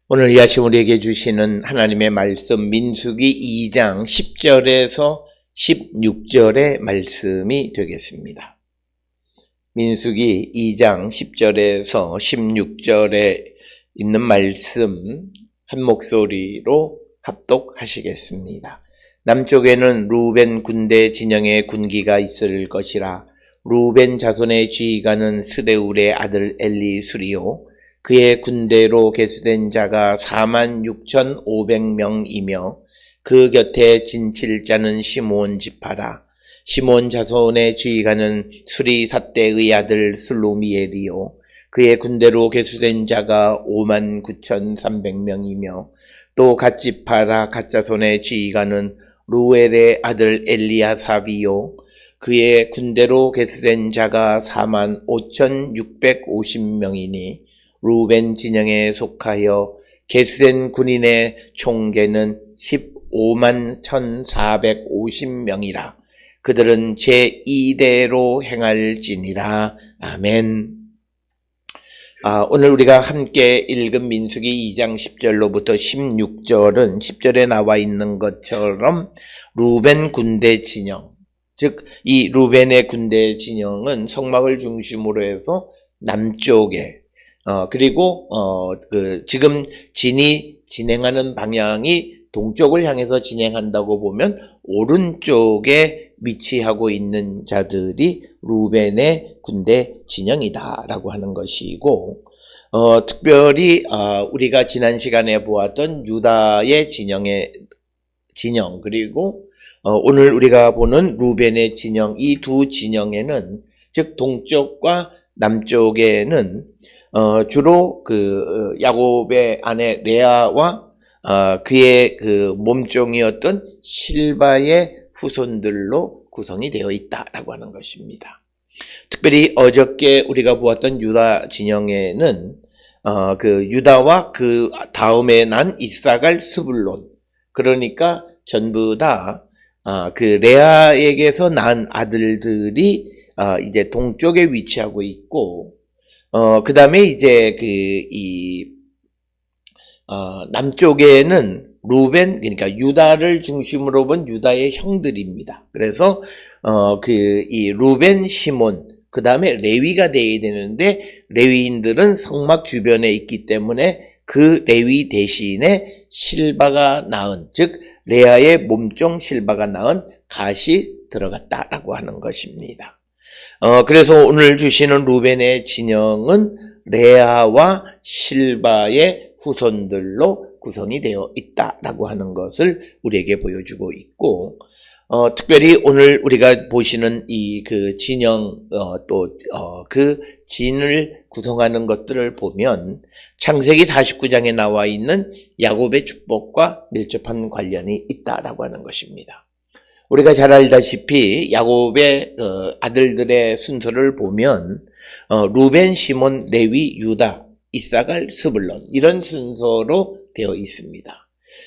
오늘 이 아침 우리에게 주시는 하나님의 말씀 민수기 2장 10절에서 16절의 말씀이 되겠습니다. 민수기 2장 10절에서 16절에 있는 말씀 한 목소리로 합독하시겠습니다. 남쪽에는 루벤 군대 진영의 군기가 있을 것이라. 루벤 자손의 지휘관은 스레울의 아들 엘리수리요 그의 군대로 계수된 자가 46,500명이며 그 곁에 진칠자는 시므온 지파라. 시므온 자손의 지휘관은 수리삿대의 아들 슬루미엘이요 그의 군대로 계수된 자가 59,300명이며 또 갓지파라 갓자손의 지휘관은 루엘의 아들 엘리아삽이요 그의 군대로 계수된 자가 45,650명이니 루벤 진영에 속하여 계수된 군인의 총계는 151,450명이라. 그들은 제2대로 행할지니라. 아멘. 오늘 우리가 함께 읽은 민수기 2장 10절로부터 16절은 10절에 나와 있는 것처럼 루벤 군대 진영, 즉 이 루벤의 군대 진영은 성막을 중심으로 해서 남쪽에 그리고 지금 진이 진행하는 방향이 동쪽을 향해서 진행한다고 보면 오른쪽에 위치하고 있는 자들이 루벤의 군대 진영이다라고 하는 것이고, 특별히 우리가 지난 시간에 보았던 유다의 진영 그리고 오늘 우리가 보는 루벤의 진영, 이 두 진영에는 즉 동쪽과 남쪽에는 주로 야곱의 아내 레아와 그의 몸종이었던 실바의 후손들로 구성이 되어 있다라고 하는 것입니다. 특별히 어저께 우리가 보았던 유다 진영에는 유다와 그 다음에 난 이사갈 스불론, 그러니까 전부 다 레아에게서 난 아들들이 이제 동쪽에 위치하고 있고, 그 다음에 이제 남쪽에는 루벤, 그러니까 유다를 중심으로 본 유다의 형들입니다. 그래서, 이 루벤, 시몬, 그 다음에 레위가 되어야 되는데, 레위인들은 성막 주변에 있기 때문에 그 레위 대신에 실바가 낳은, 즉, 레아의 몸종 실바가 낳은 갓이 들어갔다라고 하는 것입니다. 그래서 오늘 주시는 루벤의 진영은 레아와 실바의 후손들로 구성이 되어 있다라고 하는 것을 우리에게 보여주고 있고, 특별히 오늘 우리가 보시는 진영, 그 진을 구성하는 것들을 보면 창세기 49장에 나와 있는 야곱의 축복과 밀접한 관련이 있다라고 하는 것입니다. 우리가 잘 알다시피 야곱의 아들들의 순서를 보면 루벤, 시몬, 레위, 유다, 이사갈, 스불론 이런 순서로 되어 있습니다.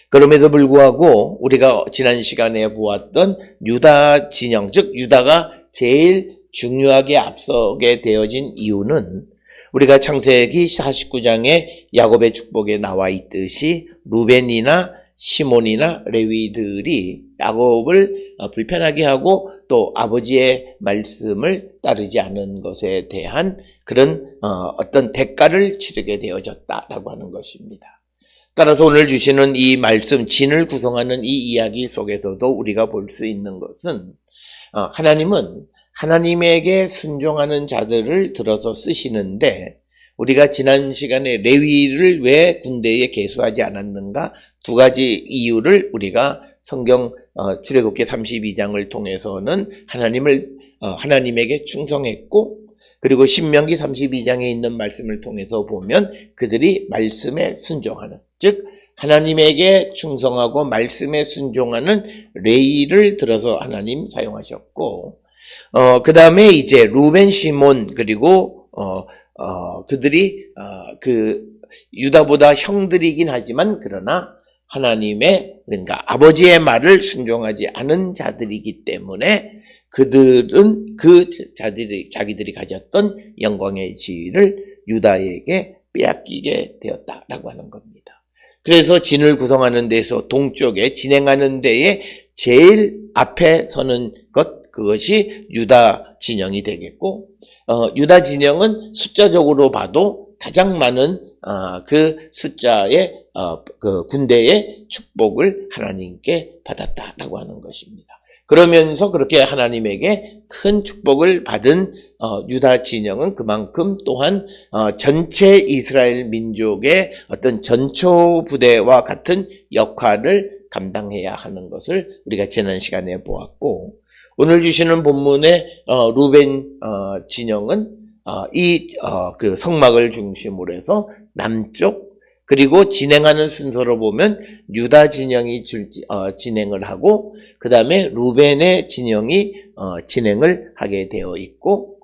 그럼에도 불구하고 우리가 지난 시간에 보았던 유다 진영, 즉 유다가 제일 중요하게 앞서게 되어진 이유는 우리가 창세기 49장에 야곱의 축복에 나와 있듯이 루벤이나 시몬이나 레위들이 야곱을 불편하게 하고 또 아버지의 말씀을 따르지 않은 것에 대한 그런 어떤 대가를 치르게 되어졌다라고 하는 것입니다. 따라서 오늘 주시는 이 말씀, 진을 구성하는 이 이야기 속에서도 우리가 볼 수 있는 것은 하나님은 하나님에게 순종하는 자들을 들어서 쓰시는데, 우리가 지난 시간에 레위를 왜 군대에 계수하지 않았는가 두 가지 이유를 우리가 성경 출애굽기 32장을 통해서는 하나님에게 충성했고, 그리고 신명기 32장에 있는 말씀을 통해서 보면 그들이 말씀에 순종하는, 즉 하나님에게 충성하고 말씀에 순종하는 레위를 들어서 하나님 사용하셨고, 그 다음에 이제 루벤, 시몬, 그리고 그들이 유다보다 형들이긴 하지만 그러나 하나님의, 그러니까 아버지의 말을 순종하지 않은 자들이기 때문에 그들은 자기들이 가졌던 영광의 지위를 유다에게 빼앗기게 되었다라고 하는 겁니다. 그래서 진을 구성하는 데서 동쪽에 진행하는 데에 제일 앞에 서는 그것이 유다 진영이 되겠고, 유다 진영은 숫자적으로 봐도 가장 많은 그 숫자의 그 군대의 축복을 하나님께 받았다라고 하는 것입니다. 그러면서 그렇게 하나님에게 큰 축복을 받은 유다 진영은 그만큼 또한 전체 이스라엘 민족의 어떤 전초 부대와 같은 역할을 감당해야 하는 것을 우리가 지난 시간에 보았고, 오늘 주시는 본문의 루벤 진영은 그 성막을 중심으로 해서 남쪽, 그리고 진행하는 순서로 보면 유다 진영이 진행을 하고, 그 다음에 루벤의 진영이 진행을 하게 되어 있고,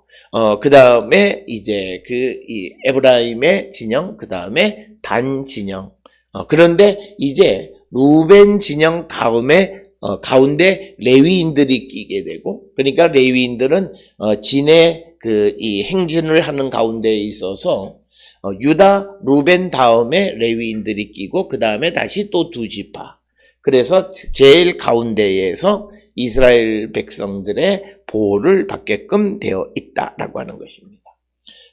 그 다음에 이제 이 에브라임의 진영, 그 다음에 단 진영. 그런데 이제 루벤 진영 다음에 가운데 레위인들이 끼게 되고, 그러니까 레위인들은 진의 이 행진을 하는 가운데에 있어서 유다, 루벤 다음에 레위인들이 끼고, 그 다음에 다시 또 두 지파. 그래서 제일 가운데에서 이스라엘 백성들의 보호를 받게끔 되어 있다라고 하는 것입니다.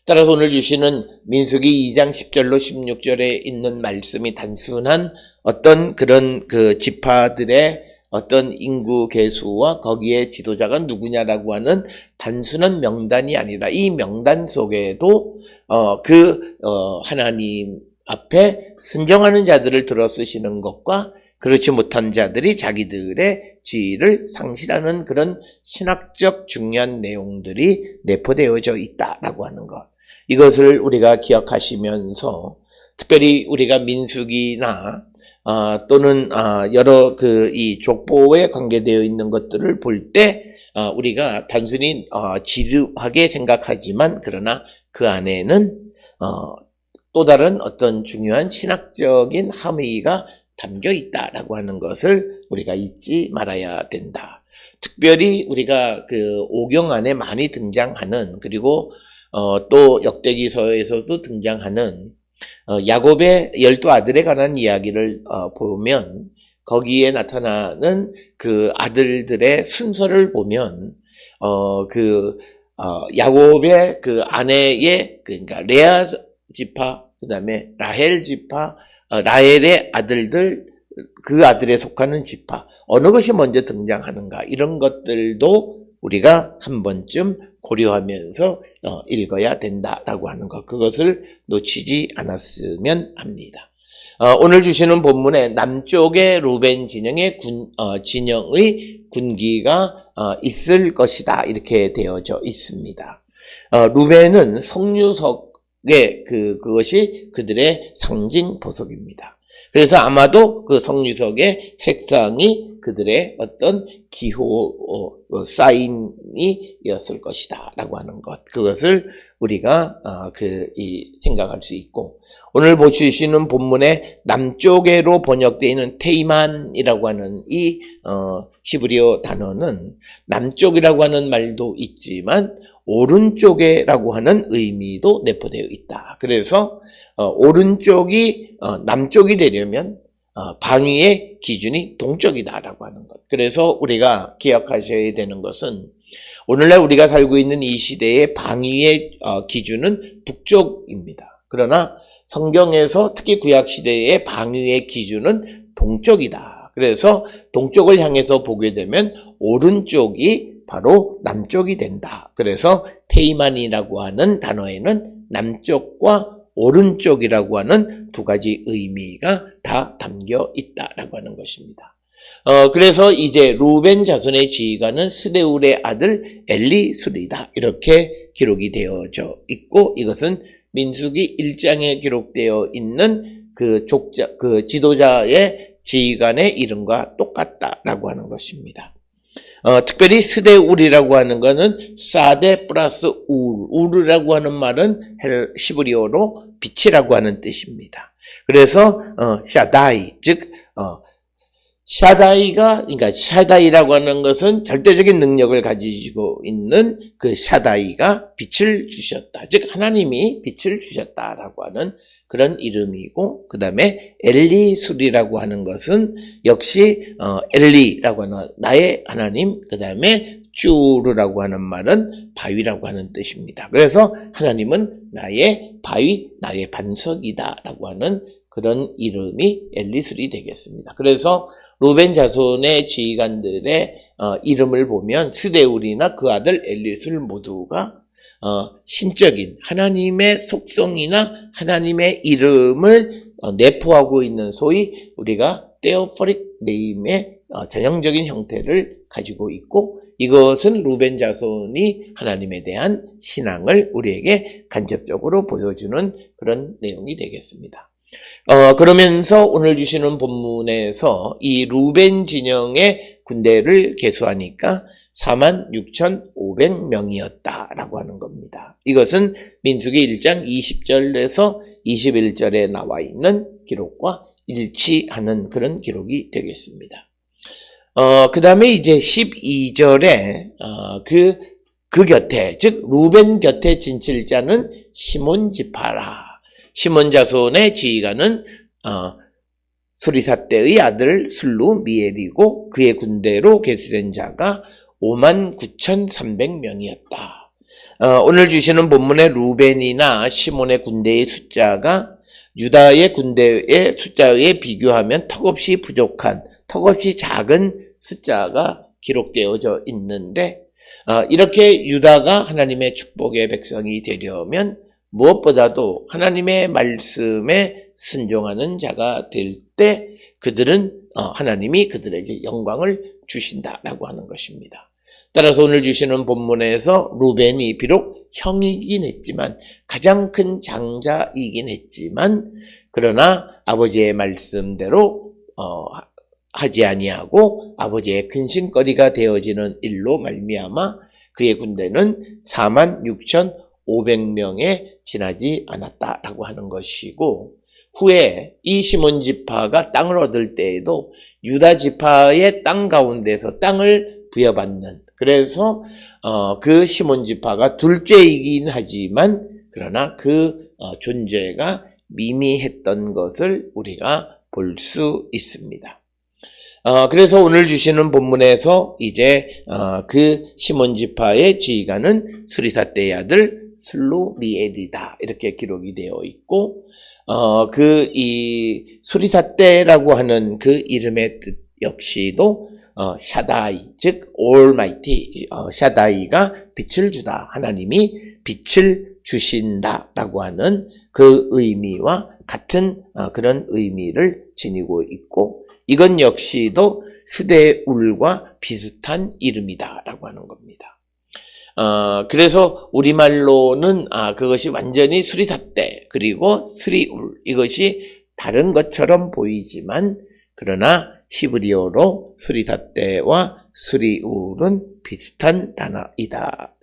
따라서 오늘 주시는 민수기 2장 10절로 16절에 있는 말씀이 단순한 어떤 그런 그 지파들의 어떤 인구 계수와 거기에 지도자가 누구냐라고 하는 단순한 명단이 아니라, 이 명단 속에도 하나님 앞에 순종하는 자들을 들어 쓰시는 것과 그렇지 못한 자들이 자기들의 지위를 상실하는 그런 신학적 중요한 내용들이 내포되어져 있다라고 하는 것. 이것을 우리가 기억하시면서 특별히 우리가 민수기나 또는 여러 이 족보에 관계되어 있는 것들을 볼 때 우리가 단순히 지루하게 생각하지만, 그러나 그 안에는 또 다른 어떤 중요한 신학적인 함의가 담겨 있다라고 하는 것을 우리가 잊지 말아야 된다. 특별히 우리가 그 오경 안에 많이 등장하는, 그리고 또 역대기서에서도 등장하는 야곱의 12아들에 관한 이야기를 보면, 거기에 나타나는 그 아들들의 순서를 보면 야곱의 그 아내의, 그러니까 레아 지파, 그 다음에 라헬 지파, 라헬의 아들들, 그 아들에 속하는 지파, 어느 것이 먼저 등장하는가, 이런 것들도 우리가 한 번쯤 고려하면서 읽어야 된다라고 하는 것, 그것을 놓치지 않았으면 합니다. 오늘 주시는 본문에 남쪽의 루벤 진영의 진영의 군기가 있을 것이다, 이렇게 되어져 있습니다. 루벤은 성유석의 그것이 그들의 상징 보석입니다. 그래서 아마도 그 성유석의 색상이 그들의 어떤 기호 사인이었을 것이다 라고 하는 것, 그것을 우리가 생각할 수 있고, 오늘 보시는 본문에 남쪽으로 번역되어 있는 테이만이라고 하는 이 히브리어 단어는 남쪽이라고 하는 말도 있지만 오른쪽에라고 하는 의미도 내포되어 있다. 그래서 오른쪽이 남쪽이 되려면 방위의 기준이 동쪽이다라고 하는 것. 그래서 우리가 기억하셔야 되는 것은, 오늘날 우리가 살고 있는 이 시대의 방위의 기준은 북쪽입니다. 그러나 성경에서 특히 구약시대의 방위의 기준은 동쪽이다. 그래서 동쪽을 향해서 보게 되면 오른쪽이 바로 남쪽이 된다. 그래서 테이만이라고 하는 단어에는 남쪽과 오른쪽이라고 하는 두 가지 의미가 다 담겨 있다라고 하는 것입니다. 그래서 이제 루벤 자손의 지휘관은 스데울의 아들 엘리술이다, 이렇게 기록이 되어져 있고, 이것은 민수기 1장에 기록되어 있는 그 지도자의 지휘관의 이름과 똑같다라고 하는 것입니다. 특별히 스데울이라고 하는 것은 사데 플러스 우르라고 하는 말은 히브리어로 빛이라고 하는 뜻입니다. 그래서 샤다이, 즉 그러니까 샤다이라고 하는 것은 절대적인 능력을 가지고 있는 그 샤다이가 빛을 주셨다. 즉, 하나님이 빛을 주셨다라고 하는 그런 이름이고, 그 다음에 엘리술이라고 하는 것은 역시, 엘리라고 하는 나의 하나님, 그 다음에 쭈르라고 하는 말은 바위라고 하는 뜻입니다. 그래서 하나님은 나의 바위, 나의 반석이다라고 하는 그런 이름이 엘리술이 되겠습니다. 그래서 루벤 자손의 지휘관들의 이름을 보면 스데울이나 그 아들 엘리술 모두가 신적인 하나님의 속성이나 하나님의 이름을 내포하고 있는 소위 우리가 테오포릭 네임의 전형적인 형태를 가지고 있고, 이것은 루벤 자손이 하나님에 대한 신앙을 우리에게 간접적으로 보여주는 그런 내용이 되겠습니다. 그러면서 오늘 주시는 본문에서 이 루벤 진영의 군대를 계수하니까 46,500명이었다라고 하는 겁니다. 이것은 민수기 1장 20절에서 21절에 나와 있는 기록과 일치하는 그런 기록이 되겠습니다. 그 다음에 이제 12절에, 그 곁에, 즉, 루벤 곁에 진칠자는 시몬 지파라. 시몬 자손의 지휘관은, 수리사떼의 아들 술루 미엘이고, 그의 군대로 계수된 자가 59,300명이었다. 오늘 주시는 본문의 루벤이나 시몬의 군대의 숫자가 유다의 군대의 숫자에 비교하면 턱없이 부족한, 턱없이 작은 숫자가 기록되어져 있는데, 이렇게 유다가 하나님의 축복의 백성이 되려면 무엇보다도 하나님의 말씀에 순종하는 자가 될 때 그들은 하나님이 그들에게 영광을 주신다라고 하는 것입니다. 따라서 오늘 주시는 본문에서 루벤이 비록 형이긴 했지만, 가장 큰 장자이긴 했지만, 그러나 아버지의 말씀대로 하지 아니하고 아버지의 근심거리가 되어지는 일로 말미암아 그의 군대는 46,500명에 지나지 않았다라고 하는 것이고, 후에 이 시몬 지파가 땅을 얻을 때에도 유다 지파의 땅 가운데서 땅을 부여받는, 그래서 그 시몬 지파가 둘째이긴 하지만 그러나 그 존재가 미미했던 것을 우리가 볼 수 있습니다. 그래서 오늘 주시는 본문에서 이제 그 시몬 지파의 지휘관은 수리사떼의 아들 술루 미엘이다, 이렇게 기록이 되어 있고, 이 수리사떼라고 하는 그 이름의 뜻 역시도 샤다이, 즉 올마이티, 샤다이가 빛을 주다, 하나님이 빛을 주신다라고 하는 그 의미와 같은 그런 의미를 지니고 있고, 이건 역시도 스데울과 비슷한 이름이다라고 하는 겁니다. 그래서 우리말로는 그것이 완전히 수리사떼 그리고 스리울, 이것이 다른 것처럼 보이지만, 그러나 히브리어로 수리사떼와 스리울은 비슷한 단어이다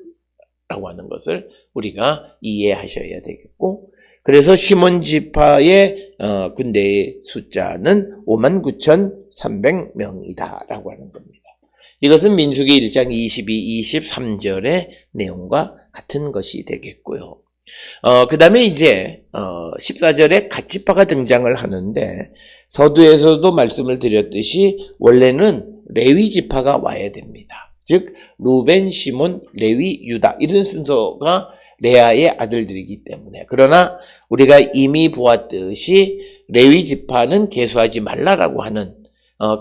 라고 하는 것을 우리가 이해하셔야 되겠고, 그래서 시몬 지파의 군대의 숫자는 59,300명이다 라고 하는 겁니다. 이것은 민수기 1장 22, 23절의 내용과 같은 것이 되겠고요. 그 다음에 이제 14절에 갓지파가 등장을 하는데, 서두에서도 말씀을 드렸듯이 원래는 레위 지파가 와야 됩니다. 즉 루벤, 시몬, 레위, 유다, 이런 순서가 레아의 아들들이기 때문에. 그러나 우리가 이미 보았듯이 레위 지파는 계수하지 말라라고 하는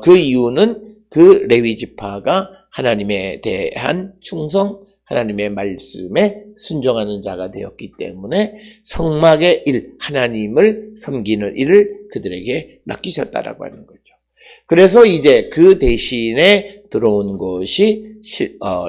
그 이유는 그 레위 지파가 하나님에 대한 충성, 하나님의 말씀에 순종하는 자가 되었기 때문에 성막의 일, 하나님을 섬기는 일을 그들에게 맡기셨다라고 하는 거죠. 그래서 이제 그 대신에 들어온 것이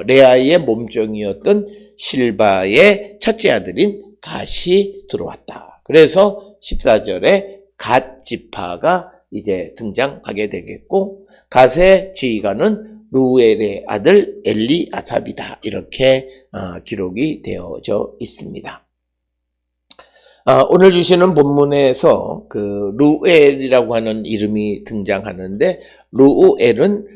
레아의 몸종이었던 실바의 첫째 아들인 갓이 들어왔다. 그래서 14절에 갓 지파가 이제 등장하게 되겠고, 갓의 지휘관은 루엘의 아들 엘리아삽이다, 이렇게 기록이 되어져 있습니다. 오늘 주시는 본문에서 그 루엘이라고 하는 이름이 등장하는데, 루엘은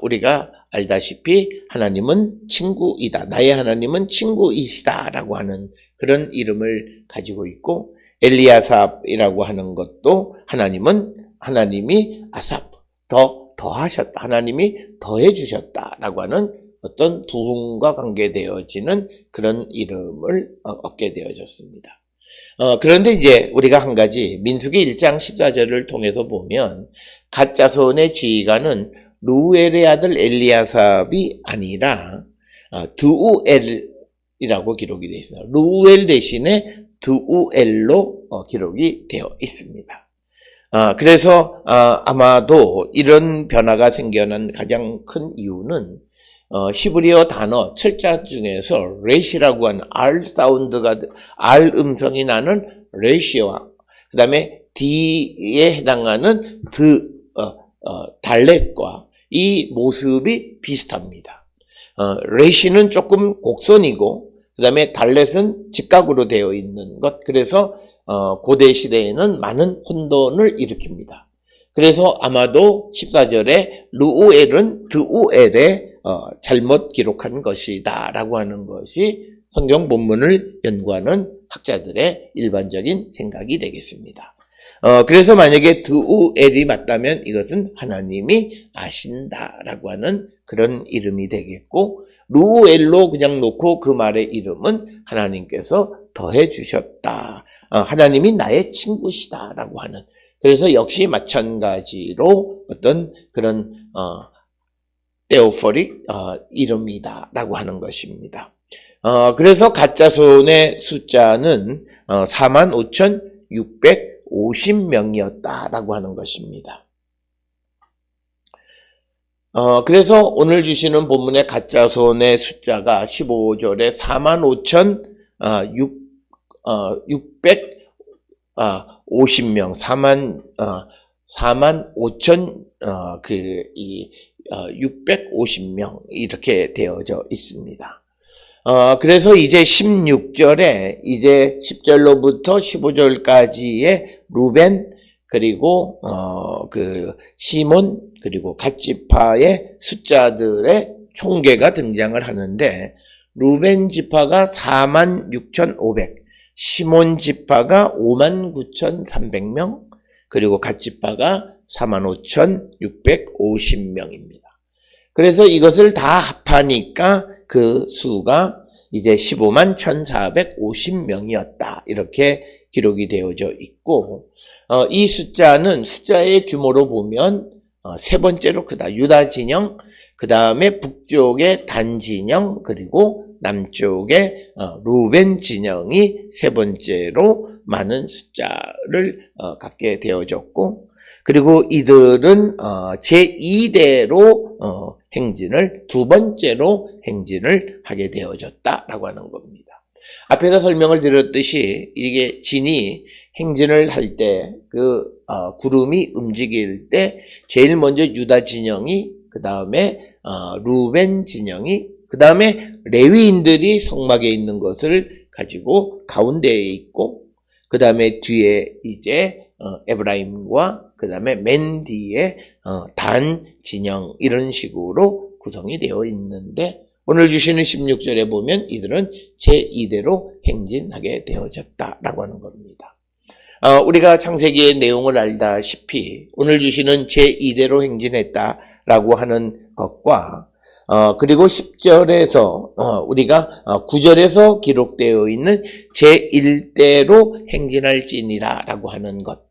우리가 알다시피 하나님은 친구이다, 나의 하나님은 친구이시다라고 하는 그런 이름을 가지고 있고, 엘리야삽이라고 하는 것도 하나님이 아삽, 더하셨다, 하나님이 더해 주셨다라고 하는 어떤 부흥과 관계되어지는 그런 이름을 얻게 되어졌습니다. 그런데 이제 우리가 한 가지 민수기 1장 14절을 통해서 보면, 갓 자손의 지휘관은 루엘의 아들 엘리야삽이 아니라 드우엘이라고 기록이 되어 있습니다. 루엘 대신에 드우엘로 기록이 되어 있습니다. 그래서 아마도 이런 변화가 생겨난 가장 큰 이유는 히브리어 단어 철자 중에서 레시라고 하는 R 사운드가, R 음성이 나는 레시와 그 다음에 D에 해당하는 달렛과 이 모습이 비슷합니다. 레시는 조금 곡선이고, 그 다음에 달렛은 직각으로 되어 있는 것. 그래서 고대 시대에는 많은 혼돈을 일으킵니다. 그래서 아마도 14절에 루엘은 드우엘에 잘못 기록한 것이다 라고 하는 것이 성경 본문을 연구하는 학자들의 일반적인 생각이 되겠습니다. 그래서 만약에 드우엘이 맞다면 이것은 하나님이 아신다라고 하는 그런 이름이 되겠고, 루엘로 그냥 놓고 그 말의 이름은 하나님께서 더해 주셨다, 하나님이 나의 친구시다라고 하는, 그래서 역시 마찬가지로 어떤 그런 테오포릭 이름이다라고 하는 것입니다. 그래서 갓자손의 숫자는 45,650명이었다라고 하는 것입니다. 그래서 오늘 주시는 본문의 갓자손의 숫자가 15절에 45,650명, 45,650명 이렇게 되어져 있습니다. 그래서 이제 16절에 이제 10절로부터 15절까지의 루벤, 그리고 시몬, 그리고 갓지파의 숫자들의 총계가 등장을 하는데, 루벤 지파가 46,500, 시몬 지파가 59,300명, 그리고 갓지파가 45,650명입니다. 그래서 이것을 다 합하니까 그 수가 이제 151,450명이었다. 이렇게 기록이 되어져 있고, 이 숫자는 숫자의 규모로 보면 세 번째로 크다. 유다 진영, 그 다음에 북쪽의 단 진영, 그리고 남쪽의 루벤 진영이 세 번째로 많은 숫자를 갖게 되어졌고, 그리고 이들은 제2대로 행진을, 두 번째로 행진을 하게 되어졌다라고 하는 겁니다. 앞에서 설명을 드렸듯이 이게 진이 행진을 할 때 구름이 움직일 때 제일 먼저 유다 진영이, 그 다음에 루벤 진영이, 그 다음에 레위인들이 성막에 있는 것을 가지고 가운데에 있고, 그 다음에 뒤에 이제 에브라임과 그 다음에 맨 뒤에 단 진영, 이런 식으로 구성이 되어 있는데, 오늘 주시는 16절에 보면 이들은 제2대로 행진하게 되어졌다라고 하는 겁니다. 우리가 창세기의 내용을 알다시피 오늘 주시는 제2대로 행진했다라고 하는 것과 그리고 10절에서 우리가 9절에서 기록되어 있는 제1대로 행진할지니라 라고 하는 것.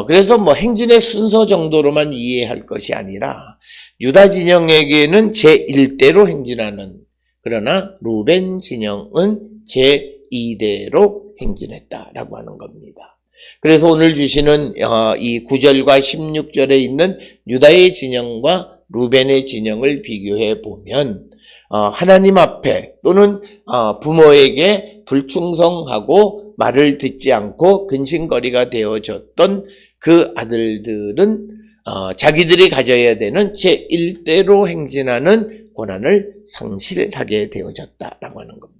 그래서 행진의 순서 정도로만 이해할 것이 아니라 유다 진영에게는 제1대로 행진하는, 그러나 루벤 진영은 제2대로 행진했다라고 하는 겁니다. 그래서 오늘 주시는 이 9절과 16절에 있는 유다의 진영과 루벤의 진영을 비교해 보면 하나님 앞에 또는 부모에게 불충성하고 말을 듣지 않고 근심거리가 되어졌던 그 아들들은 자기들이 가져야 되는 제1대로 행진하는 권한을 상실하게 되어졌다라고 하는 겁니다.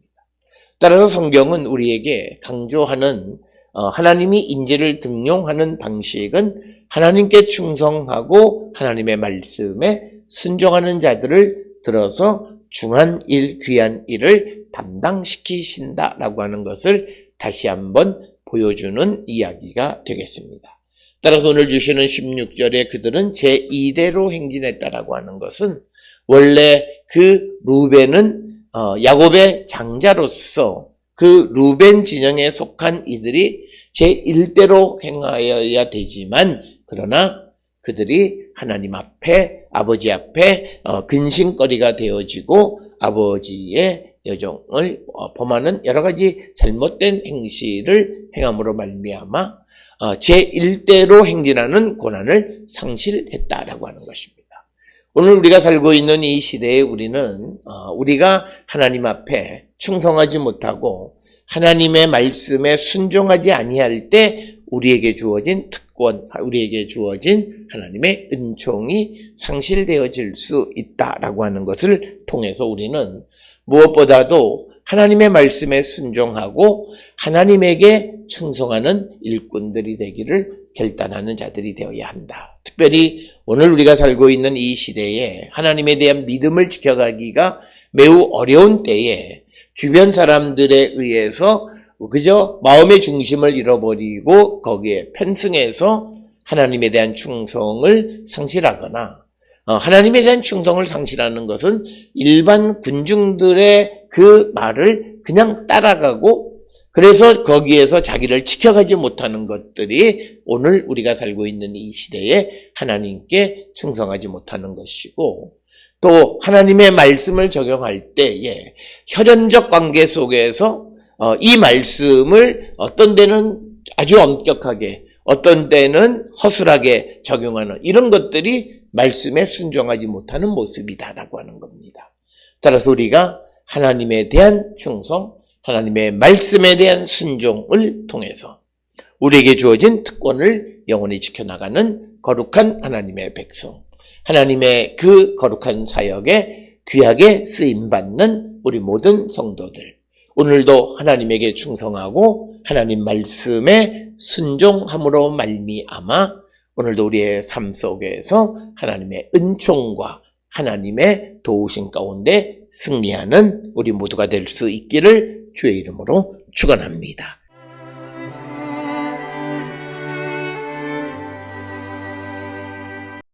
따라서 성경은 우리에게 강조하는 하나님이 인재를 등용하는 방식은 하나님께 충성하고 하나님의 말씀에 순종하는 자들을 들어서 중한 일, 귀한 일을 담당시키신다라고 하는 것을 다시 한번 보여주는 이야기가 되겠습니다. 따라서 오늘 주시는 16절에 그들은 제2대로 행진했다라고 하는 것은 원래 그 루벤은 야곱의 장자로서 그 루벤 진영에 속한 이들이 제1대로 행하여야 되지만 그러나 그들이 하나님 앞에 아버지 앞에 근심거리가 되어지고 아버지의 여정을 범하는 여러 가지 잘못된 행실을 행함으로 말미암아 제1대로 행진하는 고난을 상실했다라고 하는 것입니다. 오늘 우리가 살고 있는 이 시대에 우리는 우리가 하나님 앞에 충성하지 못하고 하나님의 말씀에 순종하지 아니할 때 우리에게 주어진 특권, 우리에게 주어진 하나님의 은총이 상실되어질 수 있다라고 하는 것을 통해서 우리는 무엇보다도 하나님의 말씀에 순종하고 하나님에게 충성하는 일꾼들이 되기를 결단하는 자들이 되어야 한다. 특별히 오늘 우리가 살고 있는 이 시대에 하나님에 대한 믿음을 지켜가기가 매우 어려운 때에 주변 사람들에 의해서 그저 마음의 중심을 잃어버리고 거기에 편승해서 하나님에 대한 충성을 상실하거나 하나님에 대한 충성을 상실하는 것은 일반 군중들의 그 말을 그냥 따라가고 그래서 거기에서 자기를 지켜가지 못하는 것들이 오늘 우리가 살고 있는 이 시대에 하나님께 충성하지 못하는 것이고 또 하나님의 말씀을 적용할 때에 혈연적 관계 속에서 이 말씀을 어떤 데는 아주 엄격하게 어떤 때는 허술하게 적용하는 이런 것들이 말씀에 순종하지 못하는 모습이다라고 하는 겁니다. 따라서 우리가 하나님에 대한 충성, 하나님의 말씀에 대한 순종을 통해서 우리에게 주어진 특권을 영원히 지켜나가는 거룩한 하나님의 백성, 하나님의 그 거룩한 사역에 귀하게 쓰임받는 우리 모든 성도들, 오늘도 하나님에게 충성하고 하나님 말씀에 순종함으로 말미암아 오늘도 우리의 삶 속에서 하나님의 은총과 하나님의 도우심 가운데 승리하는 우리 모두가 될 수 있기를 주의 이름으로 축원합니다.